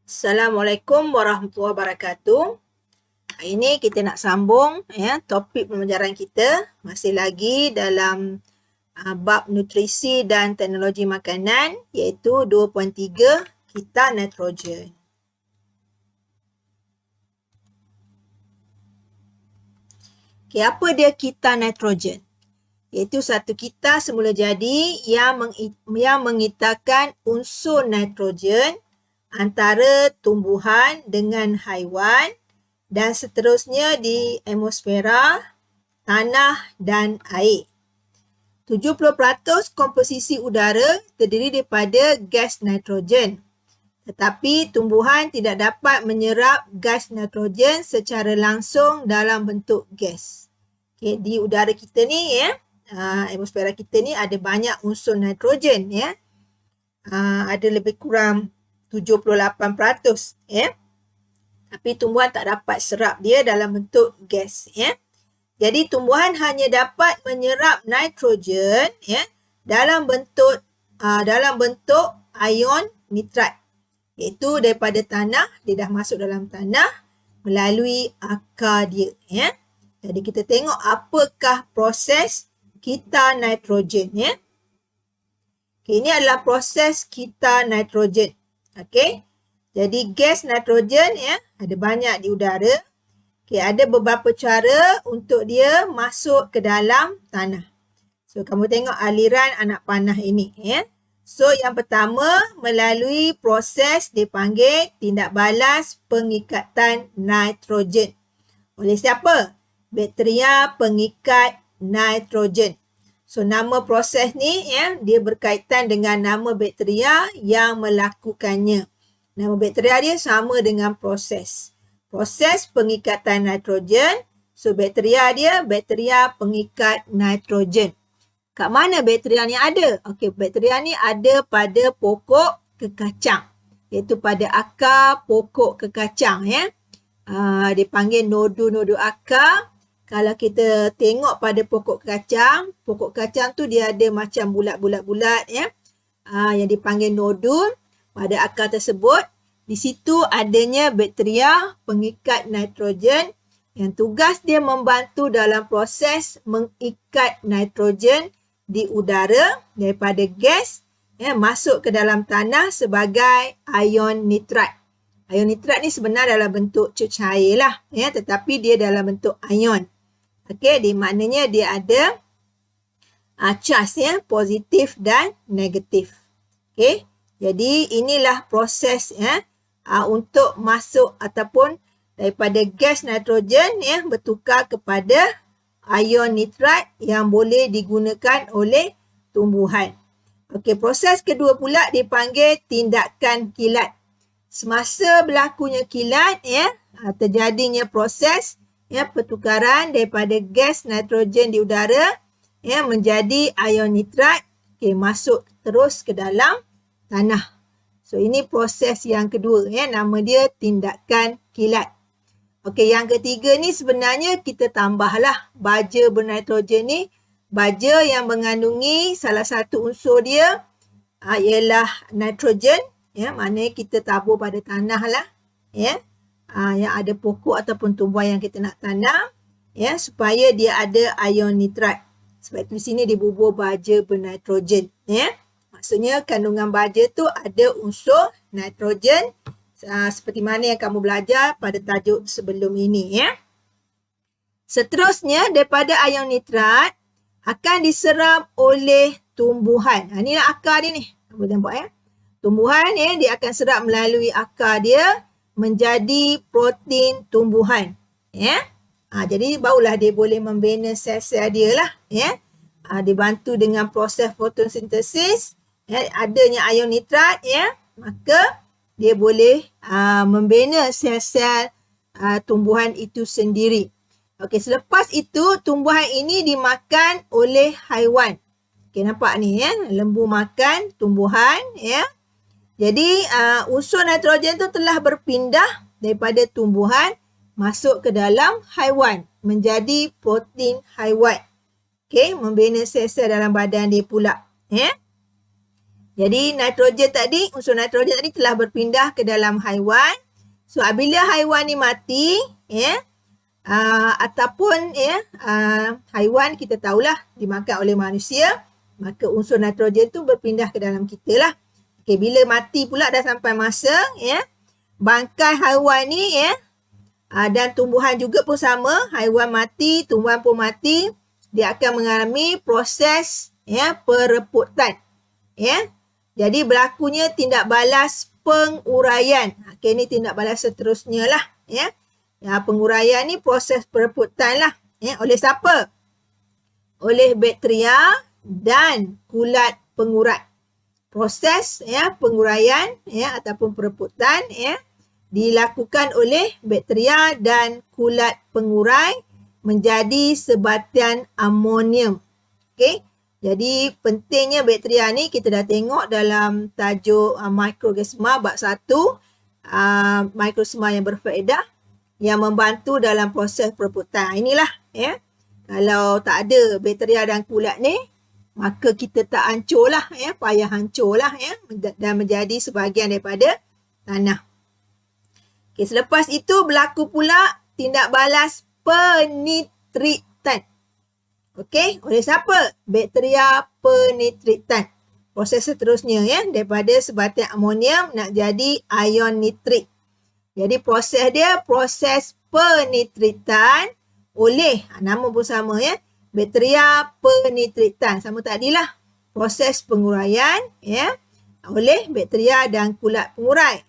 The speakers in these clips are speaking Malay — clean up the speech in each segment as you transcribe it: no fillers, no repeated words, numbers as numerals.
Assalamualaikum warahmatullahi wabarakatuh. Hari ini kita nak sambung topik pembelajaran kita masih lagi dalam bab nutrisi dan teknologi makanan iaitu 2.3 kita nitrogen. Okey, apa dia kita nitrogen? Iaitu satu kita semula jadi yang mengitakan unsur nitrogen antara tumbuhan dengan haiwan dan seterusnya di atmosfera, tanah dan air. 70% komposisi udara terdiri daripada gas nitrogen. Tetapi tumbuhan tidak dapat menyerap gas nitrogen secara langsung dalam bentuk gas. Okay, di udara kita ni atmosfera kita ni ada banyak unsur nitrogen ada lebih kurang 78%, tapi tumbuhan tak dapat serap dia dalam bentuk gas, Jadi tumbuhan hanya dapat menyerap nitrogen dalam bentuk ion nitrat, iaitu daripada tanah. Dia dah masuk dalam tanah melalui akar dia, Jadi kita tengok apakah proses kita nitrogen, Okay, ini adalah proses kita nitrogen. Okey. Jadi gas nitrogen ada banyak di udara. Okey, ada beberapa cara untuk dia masuk ke dalam tanah. So kamu tengok aliran anak panah ini, So yang pertama melalui proses dipanggil tindak balas pengikatan nitrogen. Oleh siapa? Bakteria pengikat nitrogen. So nama proses ni dia berkaitan dengan nama bakteria yang melakukannya. Nama bakteria dia sama dengan proses. Proses pengikatan nitrogen. So bakteria dia bakteria pengikat nitrogen. Kat mana bakteria ni ada? Okey, bakteria ni ada pada pokok kekacang. Iaitu pada akar pokok kekacang, dipanggil nodu-nodu akar. Kalau kita tengok pada pokok kacang tu dia ada macam bulat-bulat yang dipanggil nodul pada akar tersebut. Di situ adanya bakteria pengikat nitrogen yang tugas dia membantu dalam proses mengikat nitrogen di udara daripada gas masuk ke dalam tanah sebagai ion nitrat. Ion nitrat ni sebenarnya dalam bentuk cecair lah, tetapi dia dalam bentuk ion. Okey, di maknanya dia ada charge positif dan negatif. Okey, jadi inilah proses untuk masuk ataupun daripada gas nitrogen bertukar kepada ion nitrat yang boleh digunakan oleh tumbuhan. Okey, proses kedua pula dipanggil tindakan kilat. Semasa berlakunya kilat terjadinya proses pertukaran daripada gas nitrogen di udara menjadi ion nitrat, masuk terus ke dalam tanah. So ini proses yang kedua, nama dia tindakan kilat. Okey, yang ketiga ni sebenarnya kita tambahlah baja bernitrogen ni. Baja yang mengandungi salah satu unsur dia ialah nitrogen, maknanya kita tabur pada tanah lah, yang ada pokok ataupun tumbuhan yang kita nak tanam, supaya dia ada ion nitrat. Sebab itu di sini dibubur baja bernitrogen, Maksudnya kandungan baja tu ada unsur nitrogen seperti mana yang kamu belajar pada tajuk sebelum ini, Seterusnya daripada ion nitrat akan diserap oleh tumbuhan. Inilah akar dia ni. Kamu nampak Tumbuhan dia akan serap melalui akar dia menjadi protein tumbuhan. Jadi barulah dia boleh membina sel-sel dia lah. Dibantu dengan proses fotosintesis, adanya ion nitrat, maka dia boleh membina sel-sel tumbuhan itu sendiri. Okey, selepas itu tumbuhan ini dimakan oleh haiwan. Okey, nampak ni lembu makan tumbuhan, Jadi unsur nitrogen tu telah berpindah daripada tumbuhan masuk ke dalam haiwan menjadi protein haiwan. Okey, membina sel-sel dalam badan dia pula, Jadi unsur nitrogen tadi telah berpindah ke dalam haiwan. So apabila haiwan ni mati, ataupun haiwan kita tahulah dimakan oleh manusia, maka unsur nitrogen tu berpindah ke dalam kita lah. Okay, bila mati pula dah sampai masa, bangkai haiwan ni, dan tumbuhan juga pun sama, haiwan mati, tumbuhan pun mati, dia akan mengalami proses pereputan. Jadi berlakunya tindak balas penguraian. Okay, ni tindak balas seterusnya lah. Penguraian ni proses pereputan lah. Oleh siapa? Oleh bakteria dan kulat pengurat. Proses penguraian ataupun pereputan dilakukan oleh bakteria dan kulat pengurai menjadi sebatian amonium. Okey. Jadi pentingnya bakteria ni kita dah tengok dalam tajuk mikroorganisma bab 1, mikroorganisma yang berfaedah yang membantu dalam proses pereputan. Inilah kalau tak ada bakteria dan kulat ni, maka kita tak hancurlah, payah hancurlah dan menjadi sebahagian daripada tanah. Okay, selepas itu berlaku pula tindak balas penitritan. Okey, oleh siapa? Bakteria penitritan. Proses seterusnya daripada sebatian amonium nak jadi ion nitrit. Jadi proses dia proses penitritan oleh, nama pun sama bakteria penitritan. Sama tadilah, proses penguraian oleh bakteria dan kulat pengurai.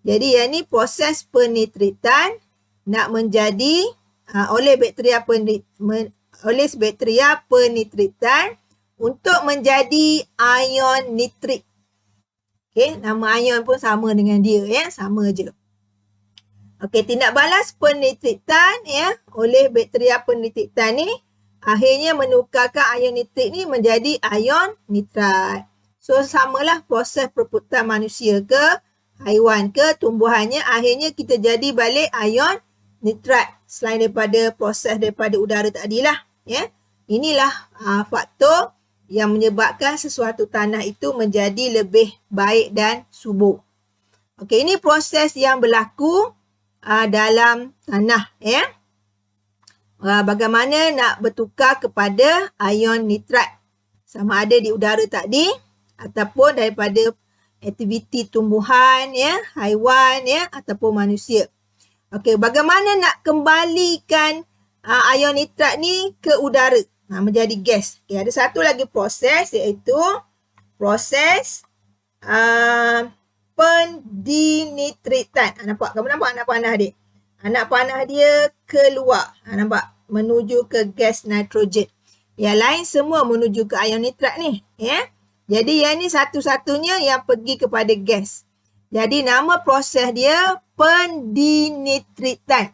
Jadi yang ni proses penitritan nak menjadi oleh bakteria penitritan untuk menjadi ion nitrit. Okey, nama ion pun sama dengan dia sama je. Okey, tindak balas penitritan oleh bakteria penitritan ni akhirnya menukarkan ion nitrit ni menjadi ion nitrat. So samalah proses pereputan manusia ke, haiwan ke, tumbuhannya, akhirnya kita jadi balik ion nitrat selain daripada proses daripada udara tadilah. Inilah faktor yang menyebabkan sesuatu tanah itu menjadi lebih baik dan subur. Okey, ini proses yang berlaku dalam tanah. Bagaimana nak bertukar kepada ion nitrat. Sama ada di udara tadi ataupun daripada aktiviti tumbuhan, haiwan, ataupun manusia. Okey, bagaimana nak kembalikan ion nitrat ni ke udara menjadi gas. Okay, ada satu lagi proses iaitu proses pendinitritan. Nampak? Kamu nampak anak panah dia? Anak panah dia keluar. Nampak? Menuju ke gas nitrogen. Yang lain semua menuju ke ion nitrat ni. Jadi yang ni satu-satunya yang pergi kepada gas. Jadi nama proses dia pendinitritan.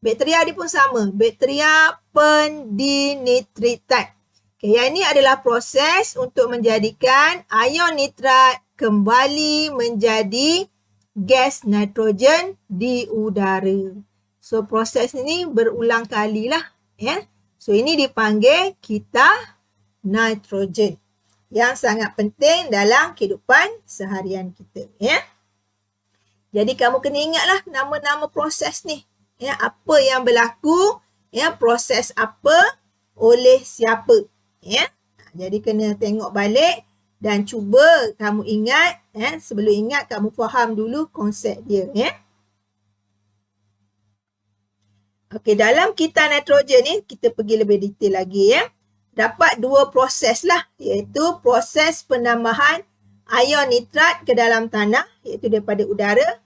Bakteria dia pun sama. Bakteria pendinitritan. Okay, yang ini adalah proses untuk menjadikan ion nitrat kembali menjadi gas nitrogen di udara. So proses ini berulang kali lah. So ini dipanggil kita nitrogen. Yang sangat penting dalam kehidupan seharian kita. Jadi kamu kena ingatlah nama-nama proses ni. Apa yang berlaku, proses apa, oleh siapa. Jadi kena tengok balik dan cuba kamu ingat, sebelum ingat kamu faham dulu konsep dia. Okey, dalam kita nitrogen ni, kita pergi lebih detail lagi. Dapat dua proses lah, iaitu proses penambahan ion nitrat ke dalam tanah, iaitu daripada udara,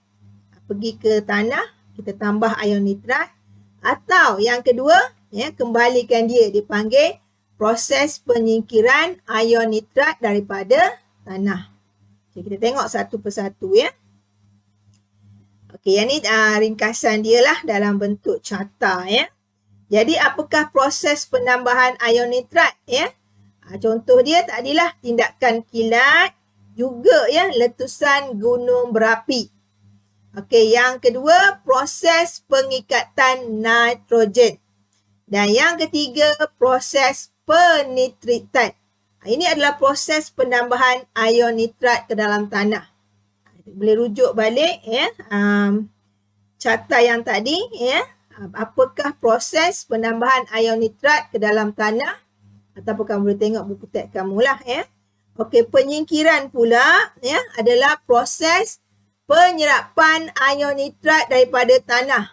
pergi ke tanah, kita tambah ion nitrat. Atau yang kedua, kembalikan dia, dipanggil proses penyingkiran ion nitrat daripada tanah. Okay, kita tengok satu persatu Okey, yang ni ringkasan dia lah dalam bentuk carta Jadi apakah proses penambahan ion nitrat contoh dia tadilah tindakan kilat, juga letusan gunung berapi. Okey, yang kedua proses pengikatan nitrogen. Dan yang ketiga proses penitritan. Ini adalah proses penambahan ion nitrat ke dalam tanah. Boleh rujuk balik ya, carta yang tadi ya. Apakah proses penambahan ion nitrat ke dalam tanah? Ataupun kamu boleh tengok buku teks kamu lah ya. Okey, penyingkiran pula ya adalah proses penyerapan ion nitrat daripada tanah.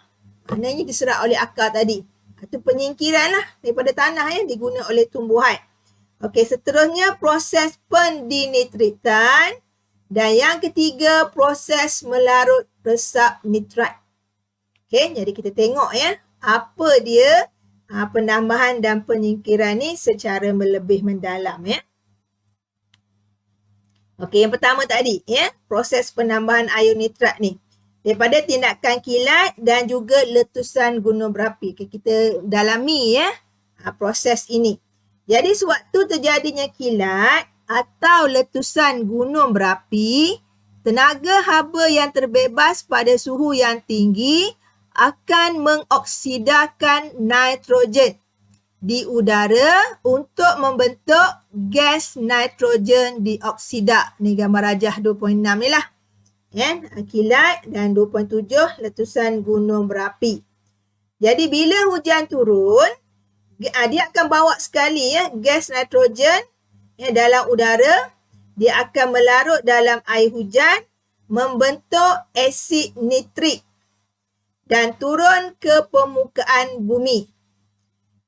Maknanya diserap oleh akar tadi. Itu penyingkiran lah daripada tanah ya, diguna oleh tumbuhan. Okey, seterusnya proses pendinitritan. Dan yang ketiga, proses melarut resap nitrat. Okey, jadi kita tengok ya, apa dia penambahan dan penyingkiran ni secara lebih mendalam ya. Okey, yang pertama tadi ya, proses penambahan ion nitrat ni. Daripada tindakan kilat dan juga letusan gunung berapi. Okay, kita dalami ya proses ini. Jadi sewaktu terjadinya kilat atau letusan gunung berapi, tenaga haba yang terbebas pada suhu yang tinggi akan mengoksidakan nitrogen di udara untuk membentuk gas nitrogen dioksida. Ni gambar rajah 2.6 ni lah. Ya, kilat dan 2.7 letusan gunung berapi. Jadi bila hujan turun, dia akan bawa sekali ya gas nitrogen ya, dalam udara. Dia akan melarut dalam air hujan, membentuk asid nitrik dan turun ke permukaan bumi.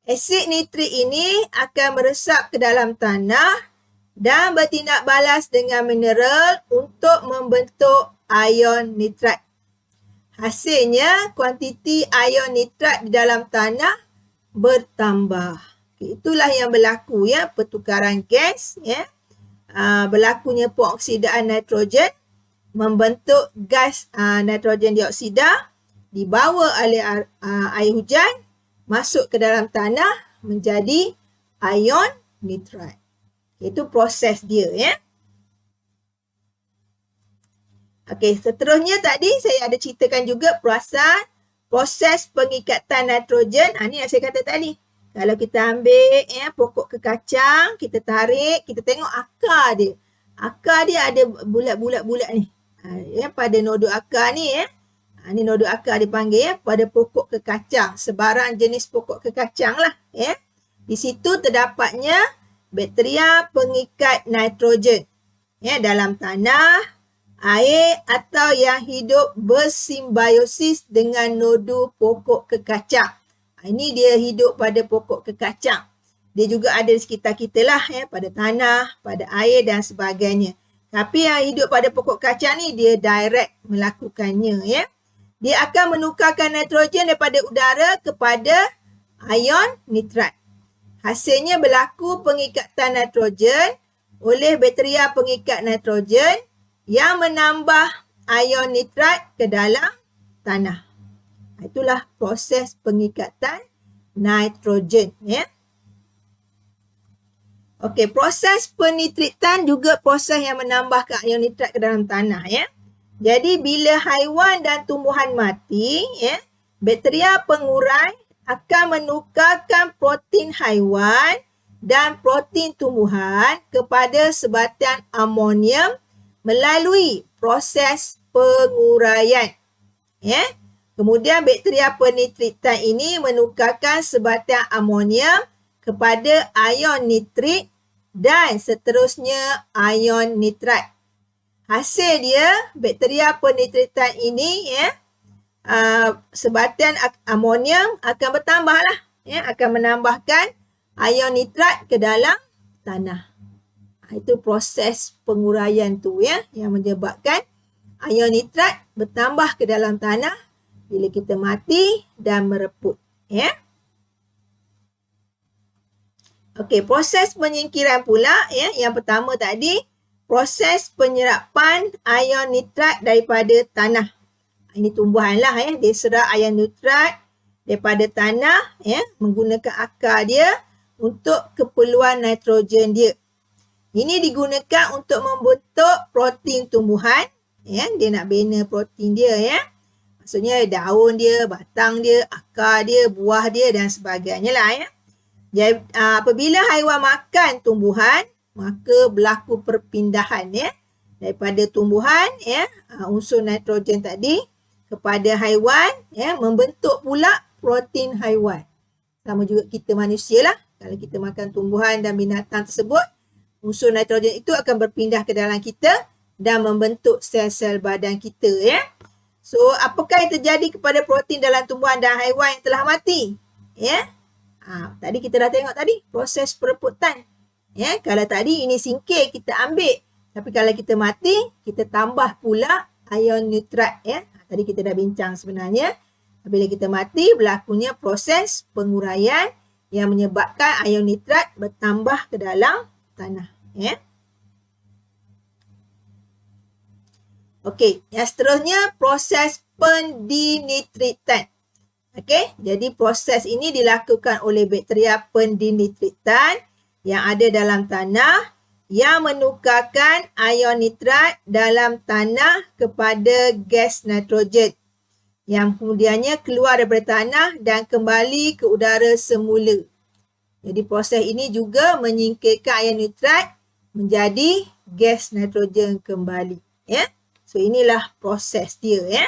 Asid nitrik ini akan meresap ke dalam tanah dan bertindak balas dengan mineral untuk membentuk ion nitrat. Hasilnya, kuantiti ion nitrat di dalam tanah bertambah. Itulah yang berlaku ya, pertukaran gas ya. Berlakunya pengoksidaan nitrogen, membentuk gas nitrogen dioksida, dibawa oleh air hujan, masuk ke dalam tanah menjadi ion nitrat. Itu proses dia ya. Okey, seterusnya tadi saya ada ceritakan juga proses pengikatan nitrogen. Ni yang saya kata tadi. Kalau kita ambil ya pokok kekacang, kita tarik, kita tengok akar dia. Akar dia ada bulat-bulat ni. Ya, pada nodul akar ni ya. Ni nodul akar dipanggil ya, pada pokok kekacang. Sebarang jenis pokok kekacang lah ya. Di situ terdapatnya bakteria pengikat nitrogen ya, dalam tanah, air atau yang hidup bersimbiosis dengan nodu pokok kekacang. Ini dia hidup pada pokok kekacang. Dia juga ada di sekitar kita lah ya, pada tanah, pada air dan sebagainya. Tapi yang hidup pada pokok kacang ni dia direct melakukannya ya. Dia akan menukarkan nitrogen daripada udara kepada ion nitrat. Hasilnya berlaku pengikatan nitrogen oleh bakteria pengikat nitrogen yang menambah ion nitrat ke dalam tanah. Itulah proses pengikatan nitrogen ya. Okey, proses penitritan juga proses yang menambahkan ion nitrat ke dalam tanah ya. Jadi bila haiwan dan tumbuhan mati ya, bakteria pengurai akan menukarkan protein haiwan dan protein tumbuhan kepada sebatian amonium melalui proses penguraian. Ya. Kemudian bakteria penitritan ini menukarkan sebatian amonium kepada ion nitrit dan seterusnya ion nitrat. Hasil dia, bakteria penitritan ini ya, sebatian amonium akan bertambah lah ya, akan menambahkan ion nitrat ke dalam tanah. Itu proses penguraian tu ya, yang menyebabkan ion nitrat bertambah ke dalam tanah bila kita mati dan mereput ya. Okey, proses penyingkiran pula ya, yang pertama tadi proses penyerapan ion nitrat daripada tanah. Ini tumbuhan lah ya, dia serap ion nitrat daripada tanah ya, menggunakan akar dia untuk keperluan nitrogen dia. Ini digunakan untuk membentuk protein tumbuhan ya, dia nak bina protein dia ya. Maksudnya daun dia, batang dia, akar dia, buah dia dan sebagainya lah ya. Jadi apabila haiwan makan tumbuhan maka berlaku perpindahan ya daripada tumbuhan ya unsur nitrogen tadi kepada haiwan ya membentuk pula protein haiwan. Sama juga kita manusia lah. Kalau kita makan tumbuhan dan binatang tersebut, unsur nitrogen itu akan berpindah ke dalam kita dan membentuk sel-sel badan kita ya. So, apakah yang terjadi kepada protein dalam tumbuhan dan haiwan yang telah mati? Ya. Tadi kita dah tengok tadi proses perebutan. Ya, kalau tadi ini singkir kita ambil. Tapi kalau kita mati, kita tambah pula ion nitrat ya. Tadi kita dah bincang sebenarnya. Bila kita mati, berlakunya proses penguraian yang menyebabkan ion nitrat bertambah ke dalam tanah. Ya. Okey, yang seterusnya proses pendinitritan. Okey, jadi proses ini dilakukan oleh bakteria pendinitritan yang ada dalam tanah yang menukarkan ion nitrat dalam tanah kepada gas nitrogen yang kemudiannya keluar daripada tanah dan kembali ke udara semula. Jadi proses ini juga menyingkirkan ion nitrat menjadi gas nitrogen kembali. Ya. So inilah proses dia ya.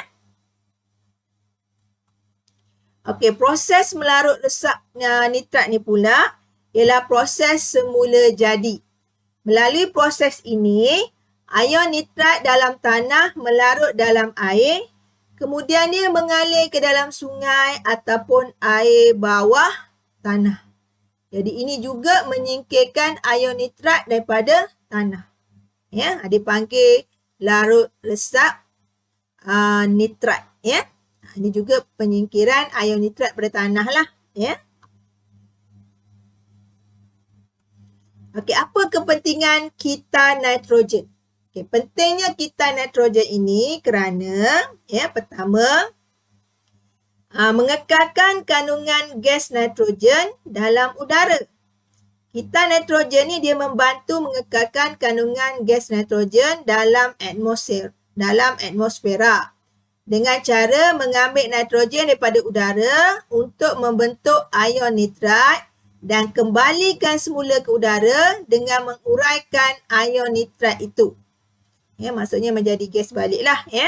Okey, proses melarut resap nitrat ni pula ialah proses semula jadi. Melalui proses ini, ion nitrat dalam tanah melarut dalam air, kemudian dia mengalir ke dalam sungai ataupun air bawah tanah. Jadi ini juga menyingkirkan ion nitrat daripada tanah. Ya, dipanggil larut resap nitrat ya. Ini juga penyingkiran ion nitrat pada tanah lah ya. Okey, apa kepentingan kita nitrogen? Okey, pentingnya kita nitrogen ini kerana ya pertama mengekalkan kandungan gas nitrogen dalam udara. Kita nitrogen ni dia membantu mengekalkan kandungan gas nitrogen dalam atmosfera dengan cara mengambil nitrogen daripada udara untuk membentuk ion nitrat dan kembalikan semula ke udara dengan menguraikan ion nitrat itu. Ya, maksudnya menjadi gas baliklah ya.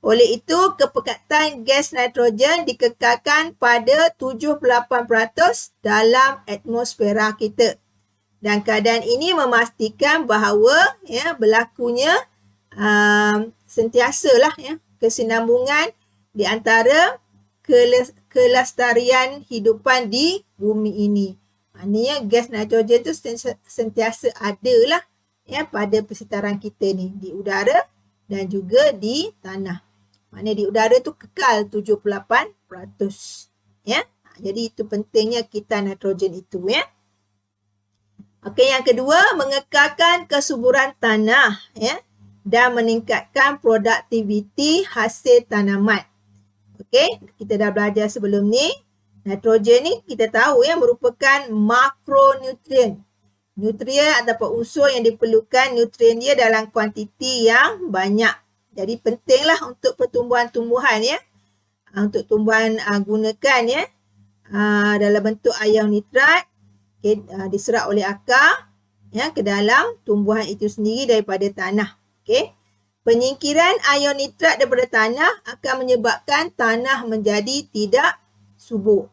Oleh itu, kepekatan gas nitrogen dikekalkan pada 78% dalam atmosfera kita. Dan keadaan ini memastikan bahawa ya berlakunya sentiasalah ya kesinambungan di antara kelestarian hidupan di bumi ini. Maknanya gas nitrogen itu sentiasa ada lah ya pada persekitaran kita ni di udara dan juga di tanah. Maknanya di udara tu kekal 78%. Ya. Jadi itu pentingnya kita nitrogen itu ya. Okey, yang kedua mengekalkan kesuburan tanah ya dan meningkatkan produktiviti hasil tanaman. Okey, kita dah belajar sebelum ni. Nitrogen ni kita tahu ya merupakan makronutrien. Nutrien ataupun unsur yang diperlukan nutrien dia dalam kuantiti yang banyak. Jadi pentinglah untuk pertumbuhan-tumbuhan ya. Untuk tumbuhan gunakan ya dalam bentuk ion nitrat diserap oleh akar ya ke dalam tumbuhan itu sendiri daripada tanah. Okey. Penyingkiran ion nitrat daripada tanah akan menyebabkan tanah menjadi tidak subur.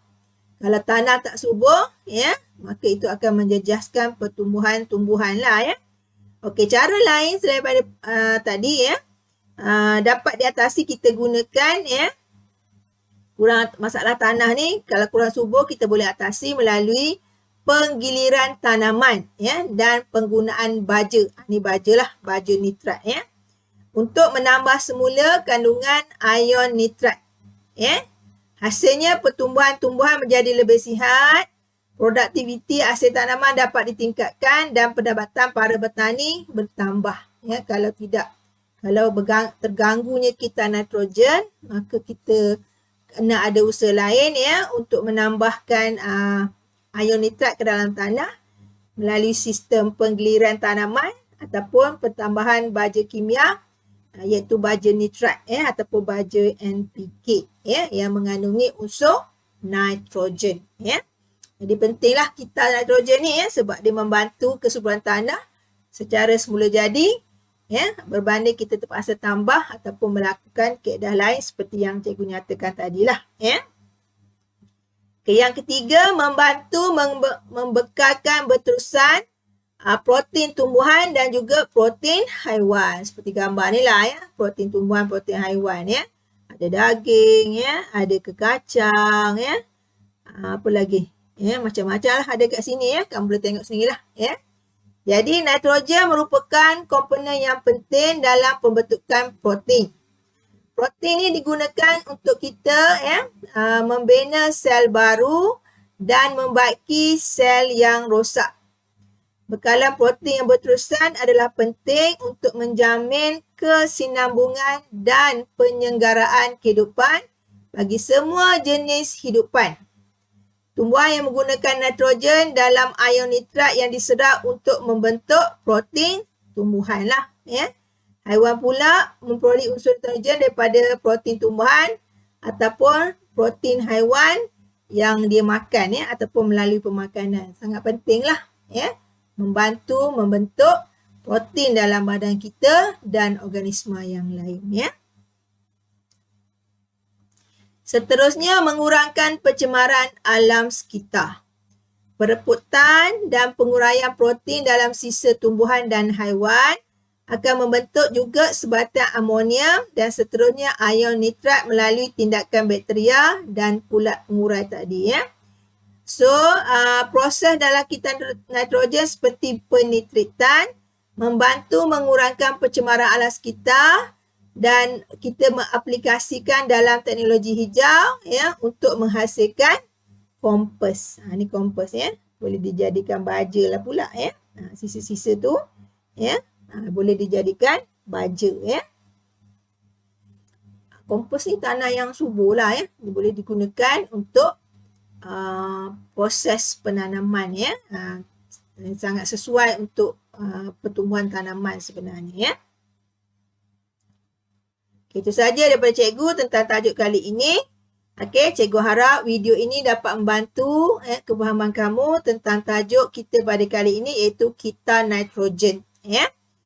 Kalau tanah tak subur ya, maka itu akan menjejaskan pertumbuhan-tumbuhan lah ya. Okey, cara lain selain daripada tadi ya dapat diatasi kita gunakan ya. Kurang masalah tanah ni, kalau kurang subur kita boleh atasi melalui penggiliran tanaman ya dan penggunaan baja. Ni baja lah, baja nitrat ya. Untuk menambah semula kandungan ion nitrat. Ya. Hasilnya pertumbuhan-tumbuhan menjadi lebih sihat, produktiviti hasil tanaman dapat ditingkatkan dan pendapatan para petani bertambah. Ya, kalau terganggunya kita nitrogen, maka kita kena ada usaha lain ya untuk menambahkan ion nitrat ke dalam tanah melalui sistem penggiliran tanaman ataupun pertambahan baja kimia iaitu baja nitrat ya ataupun baja NPK ya yang mengandungi unsur nitrogen ya. Jadi pentinglah kita nitrogen ni ya, sebab dia membantu kesuburan tanah secara semula jadi ya, berbanding kita terpaksa tambah ataupun melakukan kaedah lain seperti yang cikgu nyatakan tadilah ya. Okay, yang ketiga, membantu membekalkan berterusan protein tumbuhan dan juga protein haiwan. Seperti gambar ni lah ya, protein tumbuhan, protein haiwan ya. Ada daging ya, ada kekacang ya. Apa lagi? Ya, macam-macam lah ada kat sini ya. Kamu boleh tengok sendiri lah ya. Jadi nitrogen merupakan komponen yang penting dalam pembentukan protein. Protein ni digunakan untuk kita ya membina sel baru dan membaiki sel yang rosak. Bekalan protein yang berterusan adalah penting untuk menjamin kesinambungan dan penyelenggaraan kehidupan bagi semua jenis hidupan. Tumbuhan yang menggunakan nitrogen dalam ion nitrat yang disedap untuk membentuk protein tumbuhan lah ya. Haiwan pula memperoleh unsur nitrogen daripada protein tumbuhan ataupun protein haiwan yang dia makan ya, ataupun melalui pemakanan. Sangat penting lah ya, membantu membentuk protein dalam badan kita dan organisma yang lain ya. Seterusnya, mengurangkan pencemaran alam sekitar. Perebutan dan penguraian protein dalam sisa tumbuhan dan haiwan akan membentuk juga sebatan amonium dan seterusnya ion nitrat melalui tindakan bakteria dan pula pengurai tadi ya. So, proses dalam kita nitrogen seperti penitritan membantu mengurangkan pencemaran alam sekitar dan kita mengaplikasikan dalam teknologi hijau ya untuk menghasilkan kompos. Ini kompos ya. Boleh dijadikan baja lah pula ya. Sisa-sisa tu ya. Boleh dijadikan baja ya. Kompos ni tanah yang subur lah ya. Dia boleh digunakan untuk proses penanaman ya. Sangat sesuai untuk pertumbuhan tanaman sebenarnya ya. Itu saja daripada cikgu tentang tajuk kali ini. Okey, cikgu harap video ini dapat membantu kefahaman kamu tentang tajuk kita pada kali ini iaitu kita nitrogen ya.